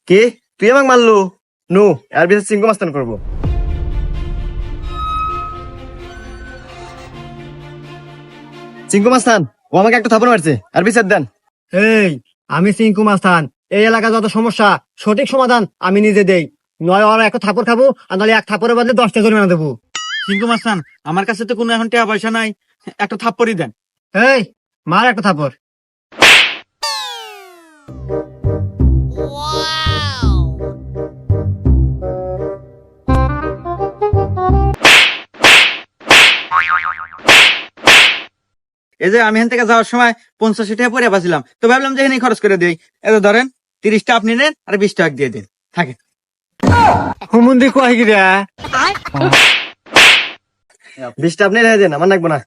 কি তুই আমাকে মারলু? নু এর বিচার চিঙ্কু মাস্তান করবো। চিঙ্কু মাস্তান ও আমাকে একটা থাপড় মারছে, আর বিচার দেন। এই আমি সিংকু মাস্তান, এই এলাকা যত সমস্যা সঠিক সমাধান আমি নিজে দেই। নয় ওরা একটা থাপড় খাবো, আর নাহলে এক থাপড়ের বদলে 10টা জরিমানা দেবো। সিংকু মাস্তান, আমার কাছে তো কোনো এখন টাকা পয়সা নাই, একটা থাপ্পড়ই দেন। এই মার একটা থাপড়। এই যে আমি এখান থেকে যাওয়ার সময় 85 টাকা পরে পাচ্ছিলাম, তো ভাবলাম যে এখানে খরচ করে দিই। এই ধরেন 30টা আপনি নেন আর 20 টাকা দিয়ে দিন, থাকে। হুমুন্দি কয় গিরা 20টা আপনি রেখে দেন, আমার লাগবো না।